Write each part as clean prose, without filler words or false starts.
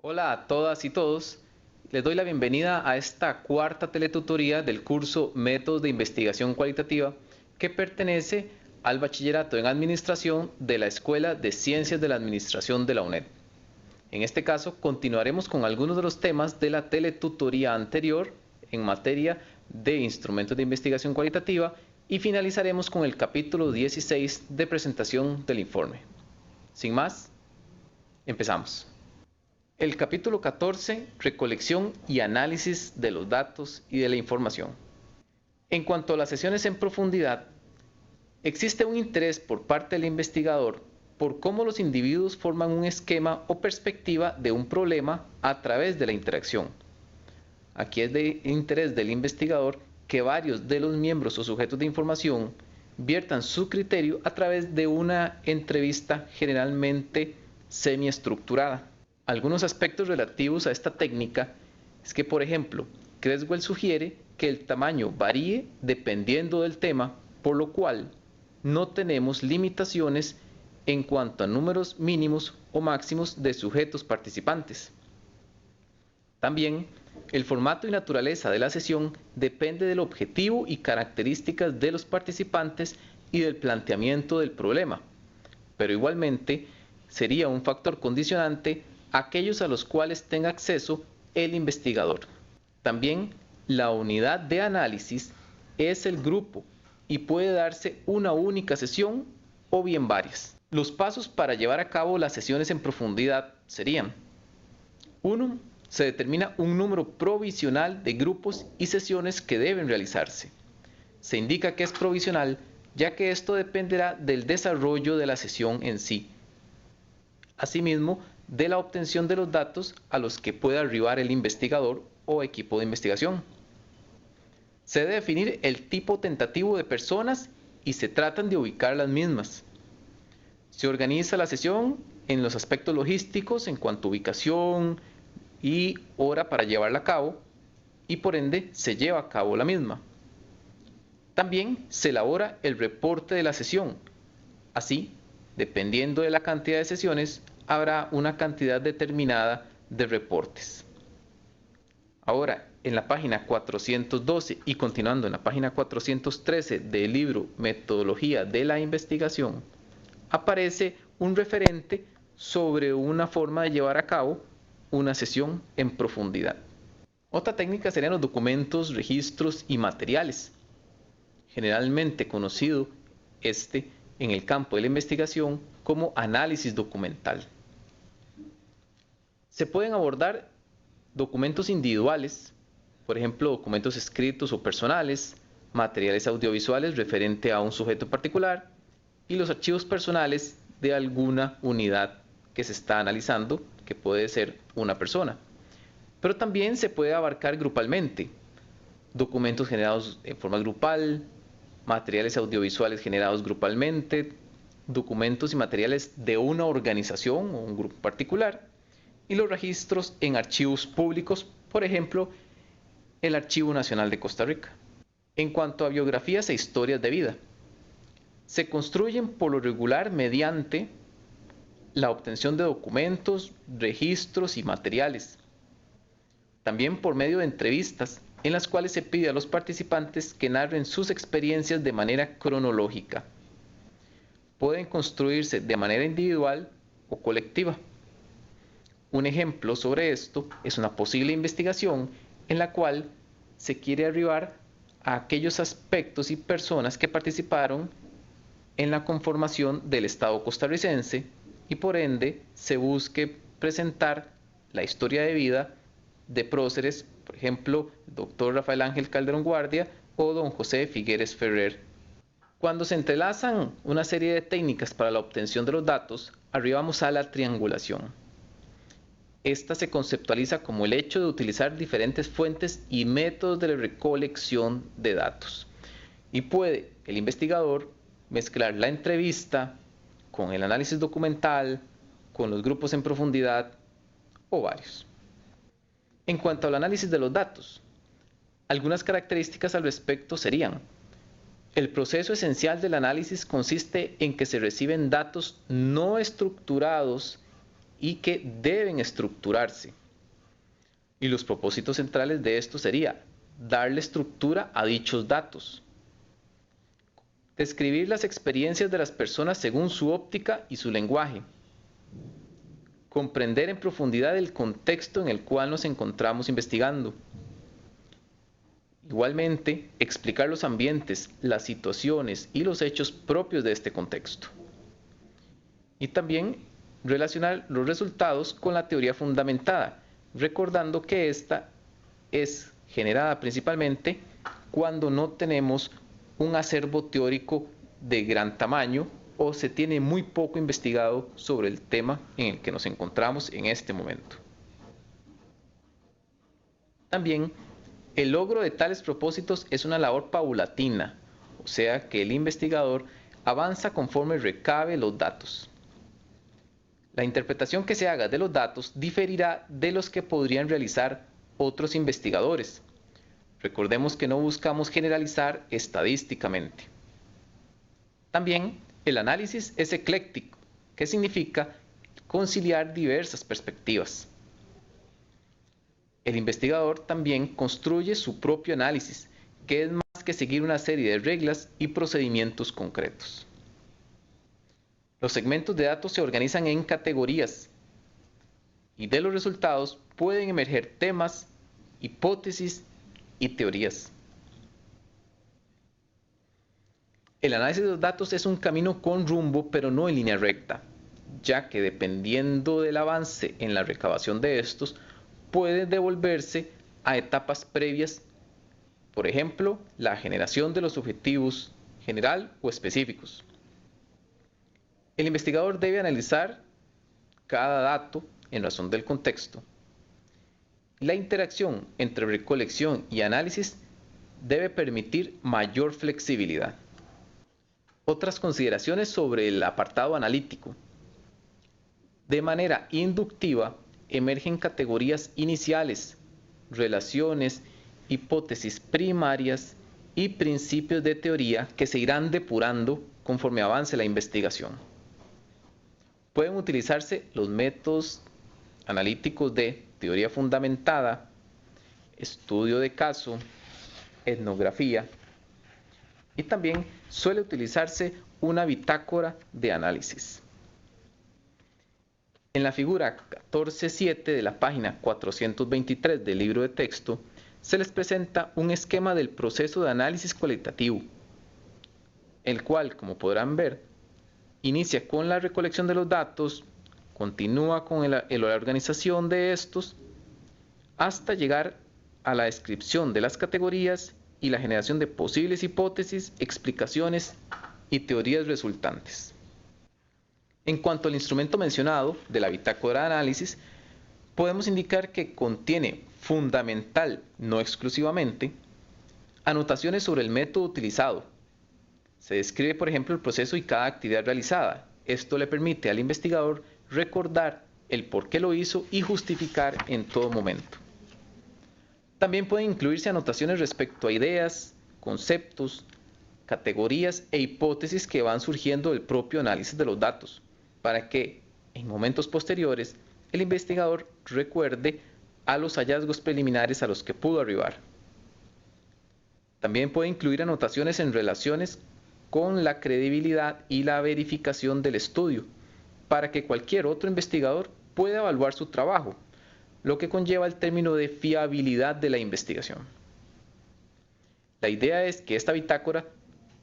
Hola a todas y todos. Les doy la bienvenida a esta cuarta teletutoría del curso Métodos de Investigación Cualitativa que pertenece al Bachillerato en Administración de la Escuela de Ciencias de la Administración de la UNED. En este caso, continuaremos con algunos de los temas de la teletutoría anterior en materia de instrumentos de investigación cualitativa y finalizaremos con el capítulo 16 de presentación del informe. Sin más, empezamos. El capítulo 14, recolección y análisis de los datos y de la información. En cuanto a las sesiones en profundidad, existe un interés por parte del investigador por cómo los individuos forman un esquema o perspectiva de un problema a través de la interacción. Aquí es de interés del investigador que varios de los miembros o sujetos de información viertan su criterio a través de una entrevista generalmente semiestructurada. Algunos aspectos relativos a esta técnica es que, por ejemplo, Creswell sugiere que el tamaño varíe dependiendo del tema, por lo cual no tenemos limitaciones en cuanto a números mínimos o máximos de sujetos participantes. También, el formato y naturaleza de la sesión depende del objetivo y características de los participantes y del planteamiento del problema, pero igualmente sería un factor condicionante aquellos a los cuales tenga acceso el investigador. También la unidad de análisis es el grupo y puede darse una única sesión o bien varias. Los pasos para llevar a cabo las sesiones en profundidad serían: 1. Se determina un número provisional de grupos y sesiones que deben realizarse. Se indica que es provisional ya que esto dependerá del desarrollo de la sesión en sí. Asimismo, de la obtención de los datos a los que pueda arribar el investigador o equipo de investigación. Se debe definir el tipo tentativo de personas y se tratan de ubicar las mismas. Se organiza la sesión en los aspectos logísticos en cuanto a ubicación y hora para llevarla a cabo y por ende se lleva a cabo la misma. También se elabora el reporte de la sesión. Así, dependiendo de la cantidad de sesiones, habrá una cantidad determinada de reportes. Ahora, en la página 412 y continuando en la página 413 del libro Metodología de la Investigación, aparece un referente sobre una forma de llevar a cabo una sesión en profundidad. Otra técnica serían los documentos, registros y materiales. Generalmente conocido en el campo de la investigación como análisis documental. Se pueden abordar documentos individuales, por ejemplo, documentos escritos o personales, materiales audiovisuales referente a un sujeto particular y los archivos personales de alguna unidad que se está analizando, que puede ser una persona. Pero también se puede abarcar grupalmente, documentos generados en forma grupal, materiales audiovisuales generados grupalmente, documentos y materiales de una organización o un grupo particular, y los registros en archivos públicos, por ejemplo, el Archivo Nacional de Costa Rica. En cuanto a biografías e historias de vida, se construyen por lo regular mediante la obtención de documentos, registros y materiales. También por medio de entrevistas, en las cuales se pide a los participantes que narren sus experiencias de manera cronológica. Pueden construirse de manera individual o colectiva. Un ejemplo sobre esto es una posible investigación en la cual se quiere arribar a aquellos aspectos y personas que participaron en la conformación del Estado costarricense y por ende se busque presentar la historia de vida de próceres, por ejemplo, el doctor Rafael Ángel Calderón Guardia o don José Figueres Ferrer. Cuando se entrelazan una serie de técnicas para la obtención de los datos, arribamos a la triangulación. Esta se conceptualiza como el hecho de utilizar diferentes fuentes y métodos de recolección de datos. Y puede el investigador mezclar la entrevista con el análisis documental, con los grupos en profundidad o varios. En cuanto al análisis de los datos, algunas características al respecto serían: el proceso esencial del análisis consiste en que se reciben datos no estructurados y que deben estructurarse. Y los propósitos centrales de esto sería darle estructura a dichos datos, describir las experiencias de las personas según su óptica y su lenguaje, comprender en profundidad el contexto en el cual nos encontramos investigando. Igualmente, explicar los ambientes, las situaciones y los hechos propios de este contexto. Y también relacionar los resultados con la teoría fundamentada, recordando que esta es generada principalmente cuando no tenemos un acervo teórico de gran tamaño o se tiene muy poco investigado sobre el tema en el que nos encontramos en este momento. También, el logro de tales propósitos es una labor paulatina, o sea que el investigador avanza conforme recabe los datos. La interpretación que se haga de los datos diferirá de los que podrían realizar otros investigadores. Recordemos que no buscamos generalizar estadísticamente. También, el análisis es ecléctico, que significa conciliar diversas perspectivas. El investigador también construye su propio análisis, que es más que seguir una serie de reglas y procedimientos concretos. Los segmentos de datos se organizan en categorías y de los resultados pueden emerger temas, hipótesis y teorías. El análisis de los datos es un camino con rumbo, pero no en línea recta, ya que dependiendo del avance en la recabación de estos, puede devolverse a etapas previas, por ejemplo, la generación de los objetivos general o específicos. El investigador debe analizar cada dato en razón del contexto. La interacción entre recolección y análisis debe permitir mayor flexibilidad. Otras consideraciones sobre el apartado analítico. De manera inductiva, emergen categorías iniciales, relaciones, hipótesis primarias y principios de teoría que se irán depurando conforme avance la investigación. Pueden utilizarse los métodos analíticos de teoría fundamentada, estudio de caso, etnografía, y también suele utilizarse una bitácora de análisis. En la figura 14.7 de la página 423 del libro de texto, se les presenta un esquema del proceso de análisis cualitativo, el cual, como podrán ver, inicia con la recolección de los datos, continúa con la organización de estos, hasta llegar a la descripción de las categorías y la generación de posibles hipótesis, explicaciones y teorías resultantes. En cuanto al instrumento mencionado de la bitácora de análisis, podemos indicar que contiene fundamental, no exclusivamente, anotaciones sobre el método utilizado. Se describe, por ejemplo, el proceso y cada actividad realizada. Esto le permite al investigador recordar el por qué lo hizo y justificar en todo momento. También pueden incluirse anotaciones respecto a ideas, conceptos, categorías e hipótesis que van surgiendo del propio análisis de los datos, para que en momentos posteriores el investigador recuerde a los hallazgos preliminares a los que pudo arribar. También puede incluir anotaciones en relaciones con la credibilidad y la verificación del estudio, para que cualquier otro investigador pueda evaluar su trabajo, lo que conlleva el término de fiabilidad de la investigación. La idea es que esta bitácora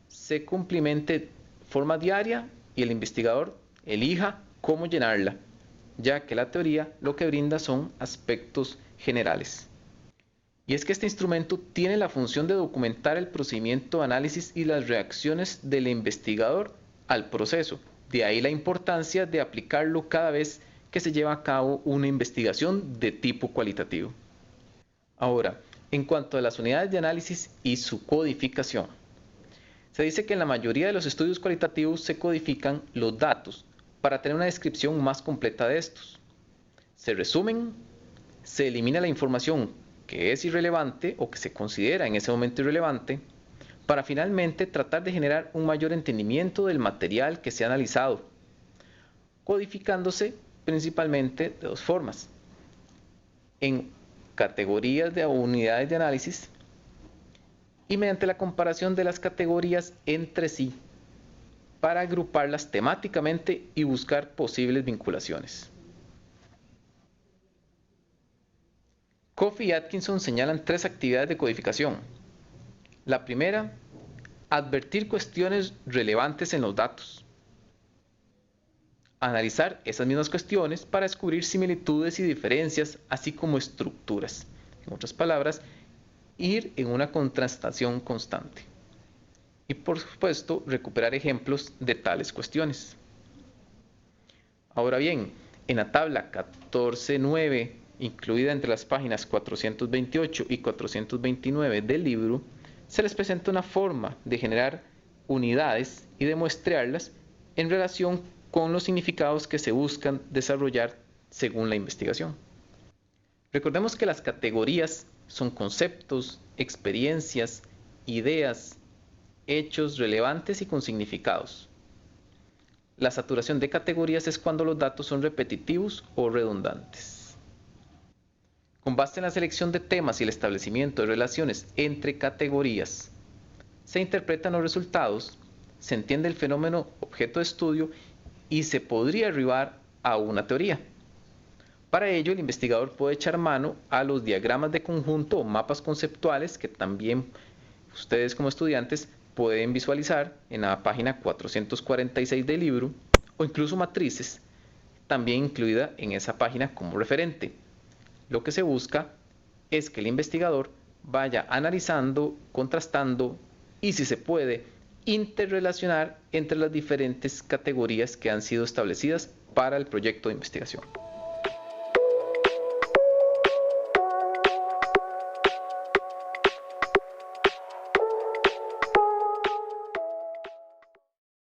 se cumplimente de forma diaria y el investigador elija cómo llenarla, ya que la teoría lo que brinda son aspectos generales. Y es que este instrumento tiene la función de documentar el procedimiento de análisis y las reacciones del investigador al proceso. De ahí la importancia de aplicarlo cada vez que se lleva a cabo una investigación de tipo cualitativo. Ahora, en cuanto a las unidades de análisis y su codificación, se dice que en la mayoría de los estudios cualitativos se codifican los datos para tener una descripción más completa de estos. Se resumen, se elimina la información que es irrelevante o que se considera en ese momento irrelevante, para finalmente tratar de generar un mayor entendimiento del material que se ha analizado, codificándose principalmente de dos formas: en categorías de unidades de análisis y mediante la comparación de las categorías entre sí para agruparlas temáticamente y buscar posibles vinculaciones. Coffey y Atkinson señalan tres actividades de codificación. La primera, advertir cuestiones relevantes en los datos. Analizar esas mismas cuestiones para descubrir similitudes y diferencias, así como estructuras. En otras palabras, ir en una contrastación constante. Y por supuesto, recuperar ejemplos de tales cuestiones. Ahora bien, en la tabla 14.9, incluida entre las páginas 428 y 429 del libro, se les presenta una forma de generar unidades y de muestrearlas en relación con los significados que se buscan desarrollar según la investigación. Recordemos que las categorías son conceptos, experiencias, ideas, hechos relevantes y con significados. La saturación de categorías es cuando los datos son repetitivos o redundantes. Con base en la selección de temas y el establecimiento de relaciones entre categorías, se interpretan los resultados, se entiende el fenómeno objeto de estudio y se podría arribar a una teoría. Para ello, el investigador puede echar mano a los diagramas de conjunto o mapas conceptuales que también ustedes como estudiantes pueden visualizar en la página 446 del libro, o incluso matrices, también incluida en esa página como referente. Lo que se busca es que el investigador vaya analizando, contrastando y, si se puede, interrelacionar entre las diferentes categorías que han sido establecidas para el proyecto de investigación.